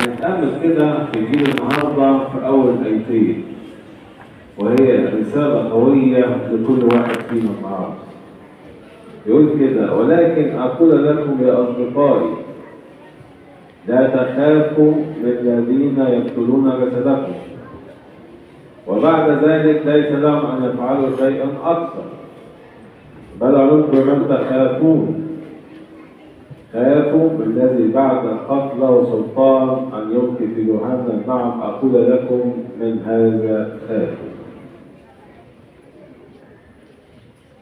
هنتأمل كده في إنجيل النهارده في أول آيتين، وهي رسالة قوية لكل واحد فينا النهارده. يقول كده: ولكن أقول لكم يا أصدقائي لا تخافوا من الذين يقتلون جسدكم، وبعد ذلك ليس لهم أن يفعلوا شيئا أكثر، بل علمتم من تخافون. خافوا بالذي بعد قتله سلطان أن يلقي في جهنم. نعم أقول لكم من هذا خافوا.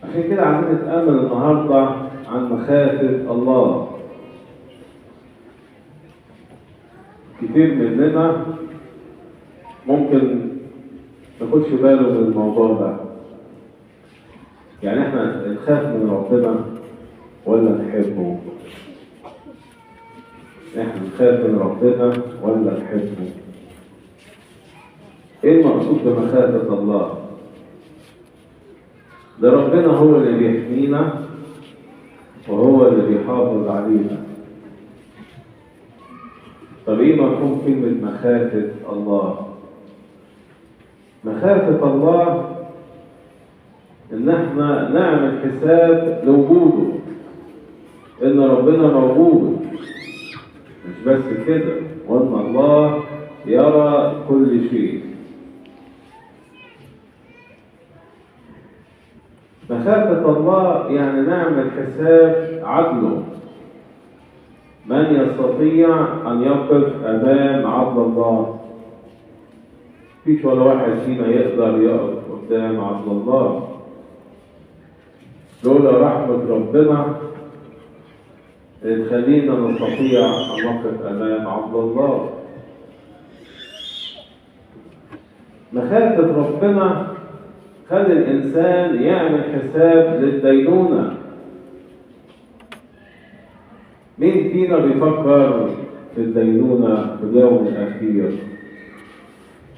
عشان كده عايزين نتأمل النهارده عن مخافة الله. كتير مننا ممكن ماخدش باله من الموضوع ده. يعني احنا نخاف من ربنا ولا نحبه؟ احنا نخاف من ربنا ولا نحبه؟ ايه المقصود بمخافة الله؟ ده ربنا هو اللي بيحمينا وهو اللي بيحافظ علينا. طب ايه مفهوم كلمة مخافة الله؟ مخافة الله ان احنا نعمل حساب لوجوده، ان ربنا موجود. مش بس كده، وان الله يرى كل شيء. مخافة الله يعني نعمل حساب عدله. من يستطيع أن يقف أمام عدل الله؟ مفيش ولا واحد فينا يقدر يقف قدام عدل الله. لولا رحمة ربنا اللي تخلينا نستطيع أن نقف أمام عدل الله. مخافة ربنا خلي الإنسان يعمل حساب للدينونة. مين فينا بيفكر في الدينونة في اليوم الأخير؟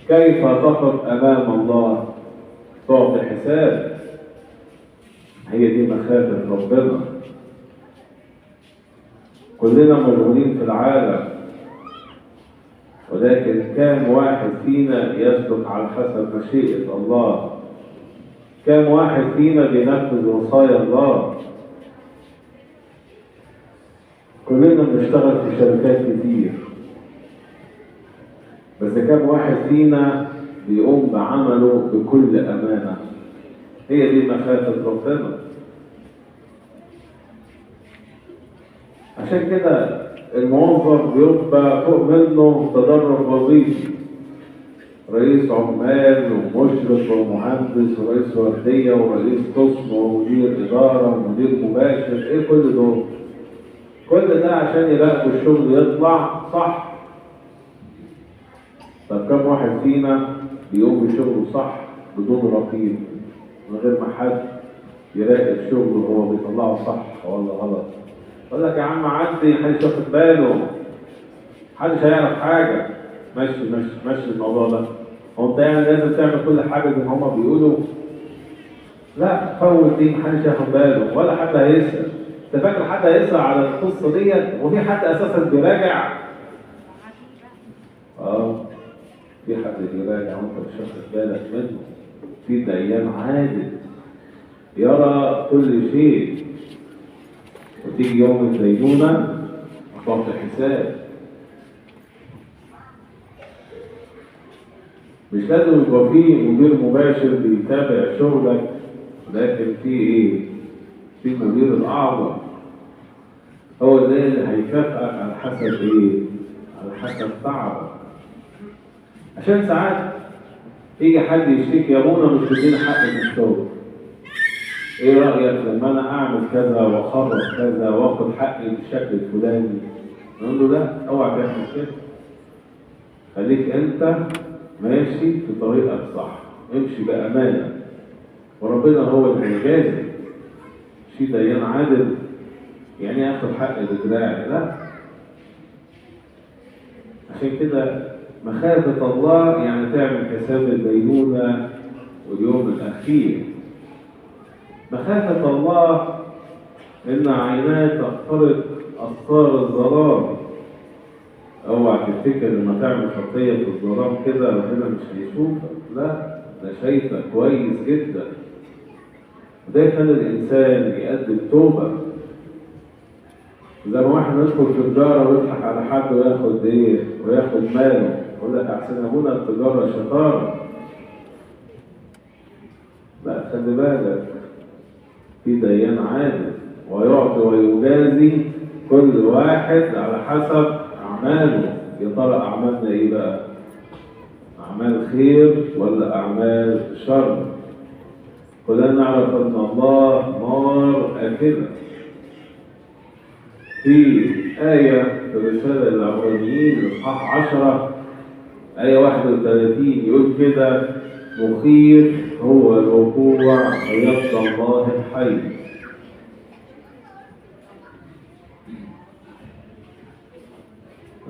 كيف تقف أمام الله تعطي حساب؟ هي دي مخافة ربنا. كلنا مشغولين في العالم، ولكن كم واحد فينا يسلك على حسب مشيئة الله؟ كم واحد فينا بينفذ وصايا الله؟ كلنا بنشتغل في شركات كتير، بس كم واحد فينا بيقوم بعمله بكل أمانة؟ هي دي مخافة ربنا. عشان كده الموظف بيبقى فوق منه تدرج وظيفي، رئيس عمال ومشرف ومهندس ورئيس وردية ورئيس قسم ومدير إدارة ومدير مباشر. إيه كل دول؟ كل ده عشان يلاقوا الشغل يطلع صح. طب كم واحد فينا بيقوم بشغله صح بدون رقيب، من غير ما حد يراقب شغله وهو بيطلعه صح ولا غلط؟ يقول لك يا عم عدي، محدش واخد باله، محدش هيعرف حاجة. ماشي الموضوع ده. هو انت يعني لازم تعمل كل حاجة زي ما هما بيقولوا؟ لا، فوت دي، محدش هياخد باله ولا حد هيسأل. انت فاكر حد هيسأل على القصة ديت؟ وفي حد اساسا بيراجع؟ في حد بيراجع وانت مش واخد بالك منه. في ديان عادل يرى كل شيء، وتيجي يوم الدينونة وتعطي حساب. مش لازم يبقى فيه مدير مباشر بيتابع شغلك، لكن في ايه؟ في مدير الأعظم، هو ده اللي هيكافئك على حسب ايه؟ على حسب تعبك. عشان ساعات يجي حد يشتكي: يا ابونا مش بيديني حق من الشغل. ايه رأيك لما انا اعمل كذا واخرج كذا واخد حقي بالشكل الفلاني؟ نقول له: لا، اوعى تعمل كده. خليك انت ماشي في طريقك صح، امشي بأمانة، وربنا هو اللي هيجازي. شي ديان عادل يعني ياخد حق بدراعي؟ لا. عشان كده مخافة الله يعني تعمل حساب الدينونة واليوم الأخير. مخافة الله إن عيناه تخترق أسرار الظلام. اوعى تفتكر لما تعمل خطية في الظلام كده ربنا مش هيشوفك، لا، ده شايفك كويس جدا. وده يخلي الإنسان يقدم توبة. زي ما واحد يدخل في تجارة ويضحك على حد وياخد إيه؟ وياخد ماله، يقول لك أحسن أبونا التجارة شطارة. لا، خلي بالك، في ديان عادل ويعطي ويجازي كل واحد على حسب أعماله. يا ترى أعمالنا إيه بقى؟ أعمال خير ولا أعمال شر؟ كلنا نعرف أن الله نار آكلة. في آية في رسالة العبرانيين إصحاح 10 آية 31 يقول كده: مخيف هو الوقوع في يد الله الحي.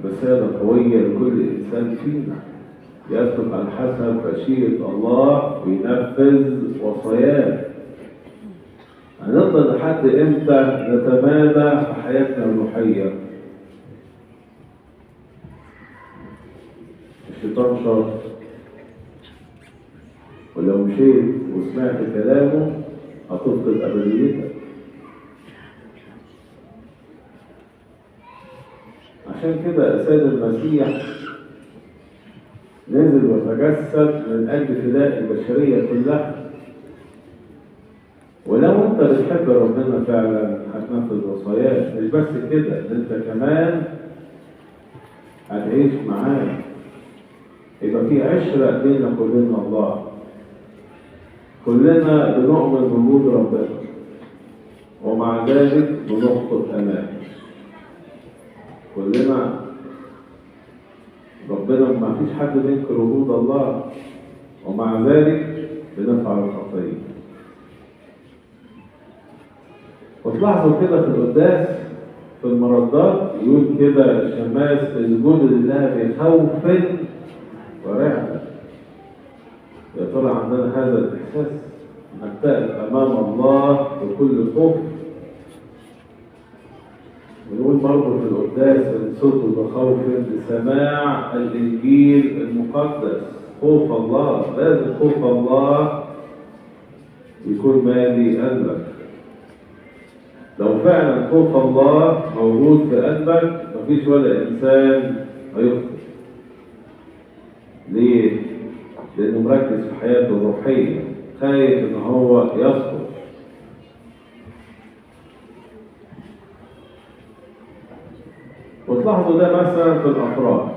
رسالة قوية لكل إنسان فينا يسلك على حسب مشيئة الله وينفذ وصاياه. هنفضل لحد امتى نتمادى في حياتنا الروحية؟ الشيطان شاطر، ولو مشيت وسمعت كلامه هتفقد أبديتك. عشان كده السيد المسيح نزل وتجسد من أجل فداء البشرية كلها. ولو انت بتحب ربنا فعلا هتنفذ وصاياه. مش بس كده، انت كمان هتعيش معاه، يبقى في عشرة بينك وبين الله. كلنا بنؤمن بوجود ربنا ومع ذلك بنخطئ أمامه. كلنا ربنا ما فيش حد بينكر وجود الله ومع ذلك بنفعل الخطية. وتلاحظوا كده في القداس في المردات يقول كده الشماس: اسجدوا لله بخوف ورعب. يا ترى عندنا هذا الإحساس؟ نبتهل أمام الله بكل خوف. ونقول برضه في القداس: انصتوا بخوف لسماع الإنجيل المقدس. خوف الله، لازم خوف الله يكون مالي قلبك. لو فعلا خوف الله موجود في قلبك مفيش ولا إنسان هيخطئ. ليه؟ لأنه مركز في حياته الروحية، خايف إن هو يسقط. وتلاحظوا ده مثلا في الأفراح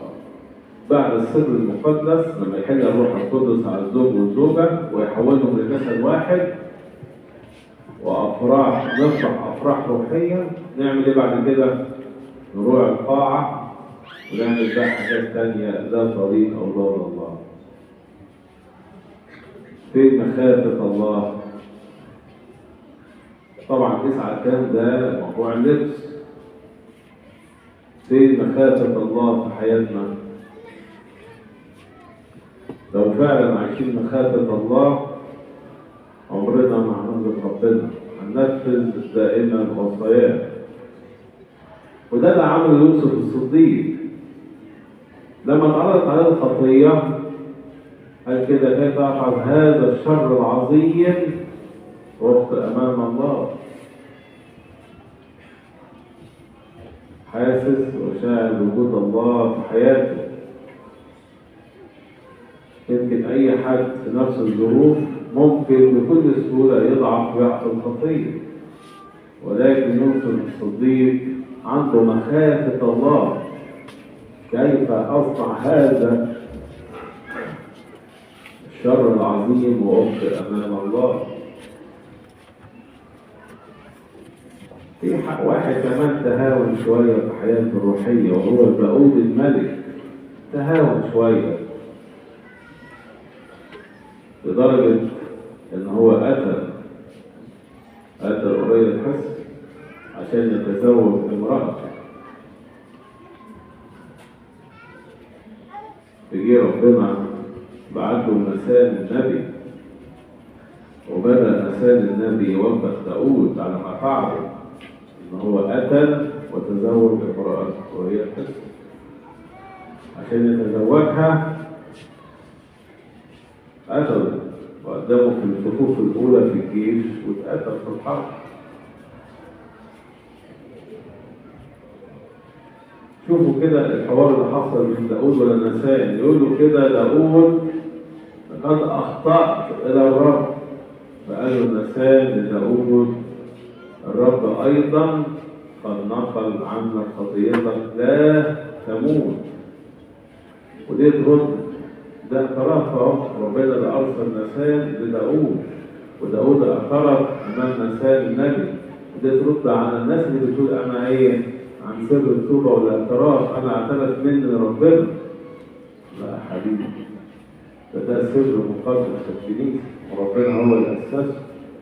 بعد السر المقدس لما يحل الروح القدس على الزوج والزوجة ويحولهم لجسد واحد وأفراح، نفرح أفراح روحية. نعمل إيه بعد كده؟ نروح القاعة ونعمل بقى حاجات تانية لا طريق أو لا الله. فين مخافة الله؟ طبعا 9 كان ده موضوع اللبس. فين مخافة الله في حياتنا؟ لو فعلا عايشين مخافة الله عمرنا ما هنغضب ربنا، هننفذ دائما وصاياه. وده اللي عمله يوسف الصديق لما اتعرضت عليه الخطية. قال كده: كيف أفعل هذا الشر العظيم وقت أمام الله؟ حاسس وشاعر بوجود الله في حياته. يمكن أي حد في نفس الظروف ممكن بكل سهولة يضعف ويعصي الخطية، ولكن يوسف الصديق عنده مخافة الله. كيف أصنع هذا الشر العظيم وأخطئ أمام الله؟ في واحد كمان تهاون شوية في حياته الروحية وهو الباقود الملك. تهاون شوية لدرجة إن هو قتل أوريا الحسن عشان يتزوج امرأة. يجي ربنا بعت له مثال النبي، وبدأ مثال النبي يوبخ داود على ما فعله، إن هو قتل وتزوج امرأة وهي الحسن. عشان يتزوجها قتلوا وقدموا في الصفوف الأولى في الجيش واتقتل في الحرب. شوفوا كده الحوار اللي حصل بين داود ونسان. يقول له كده داود لقد أخطأت إلى الرب، فقال له نسان لداود الرب أيضا قد نقل عنك خطيئتك لا تموت. ودي ترد ده اعتراف اهو، ربنا اللي ارسل نسان لداود وداود اعترف امام نسان النبي. ودي ترد على الناس اللي بتقول انا ايه عن سر التوبه والاعتراف، انا اعترف مني ربنا. لا يا حبيبي، ده سر مقدس في الكنيسه وربنا هو اللي اسسه.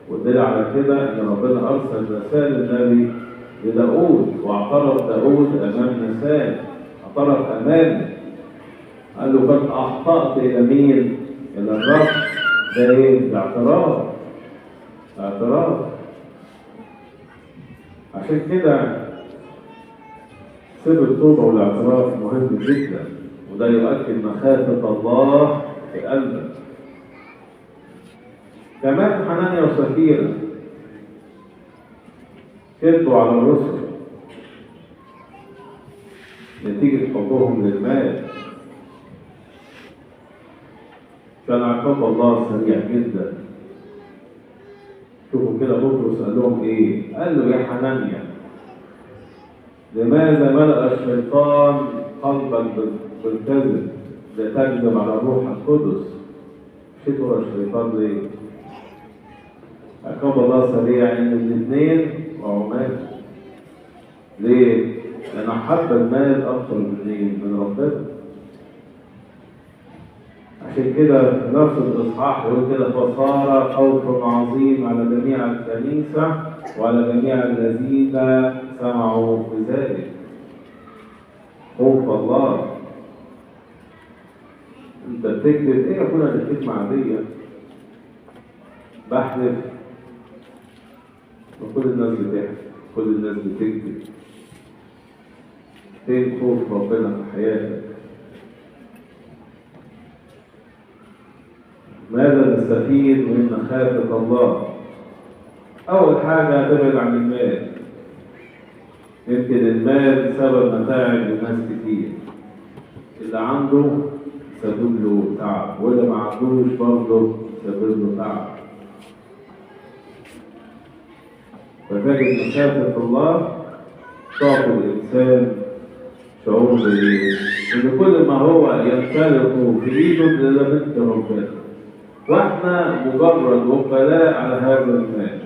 والدليل على كده ان ربنا ارسل نسان النبي لداود واعترف داود امام نسان، اعترف امامه قال له قد اخطأت الى مين؟ الى الرب. ده ايه؟ ده اعتراف. اعتراف. عشان كده سر التوبه والاعتراف مهم جدا، وده يؤكد مخافه الله في قلبك. كمان حنانيا وسفيرة كذبوا على الرسل نتيجة حبهم للمال. كان عقاب الله سريع جدا. شوفوا كده بطرس قال لهم ايه؟ قال له يا حنانيا لماذا ملأ الشيطان قلبك بالكذب لتكذب على الروح القدس؟ شكر الشيطان ليه؟ عقاب الله سريع ان الاثنين وعمال. ليه؟ لأن حب المال أكثر من ربنا. عشان كده في نفس الإصحاح يقول كده فصار خوف عظيم على جميع الكنيسة وعلى جميع الذين سمعوا بذلك. خوف الله. أنت بتكتب إيه يا أخويا؟ دي كلمة عادية. بحلف وكل الناس بتحلف، كل الناس بتكتب. فين خوف ربنا في حياتك؟ ماذا نستفيد من مخافة الله؟ أول حاجة تبعد عن المال. يمكن المال سبب متاعب لناس كتير. اللي عنده سبب له تعب، واللي ما عندوش برضه سبب له تعب. فتجد مخافة الله تعطي الإنسان شعور بالإيه؟ إن كل ما هو يمتلكه في إيده إلا بنت ربنا. وإحنا مجرد وكلاء على هذا المال.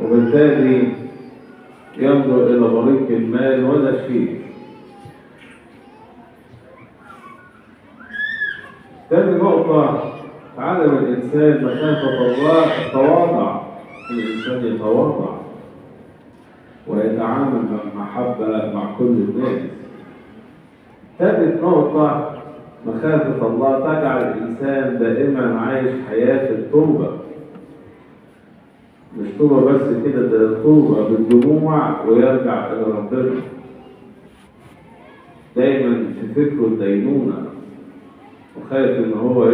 وبالتالي ينظر إلى بريق المال ولا شيء. ثاني نقطة تعلم الإنسان مخافة الله التواضع. الإنسان يتواضع ويتعامل بمحبة مع كل الناس. ثالث نقطة مخافة الله تجعل الإنسان دائما عايش حياة التوبة. مش توبة بس كده، ده توبة بالدموع ويرجع إلى ربنا. دايما في فكره الدينونة وخايف إن هو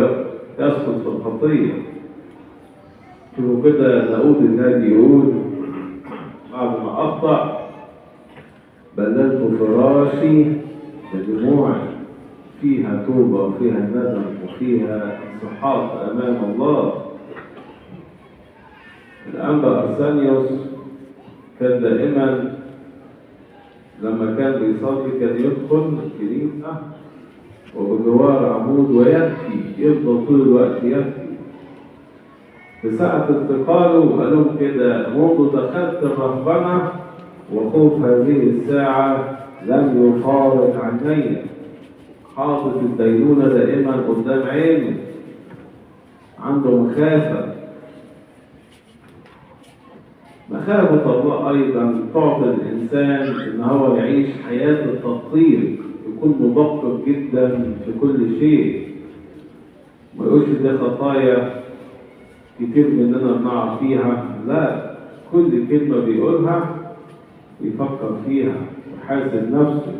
يسقط في الخطية. شوفوا كده داود النبي يقول بعد ما أخطأ بللت فراشي بدموعي، فيها توبة وفيها ندم وفيها انسحاق أمام الله. الأنبا أرسانيوس كان دائما لما كان بيصلي كان يدخل الكنيسة وبجوار عمود ويبكي، يفضل طول الوقت يبكي. في ساعة انتقاله قال لهم كده منذ دخلت الرهبنة وخوف هذه الساعة لم يفارق عني. حاطط الدينونة دائما قدام عينه، عنده مخافة. مخافة الله أيضا تعطي الإنسان إن هو يعيش حياة التدقيق، يكون مدقق جدا في كل شيء. ما يقولش دي خطايا كتير مننا بنقع فيها، لا، كل كلمة بيقولها يفكر فيها ويحاسب نفسه.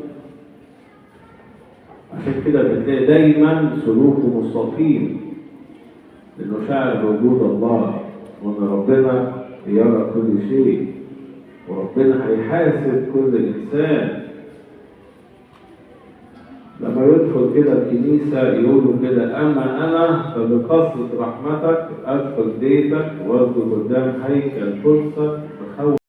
عشان كده بتلاقي دايما سلوكه مستقيم، لأنه شاعر بوجود الله وأن ربنا يرى كل شيء، وربنا هيحاسب كل إنسان. لما يدخل كده الكنيسة يقولوا كده: أما أنا فبقصد رحمتك أدخل بيتك وأسجد قدام هيكل قدسك بخوف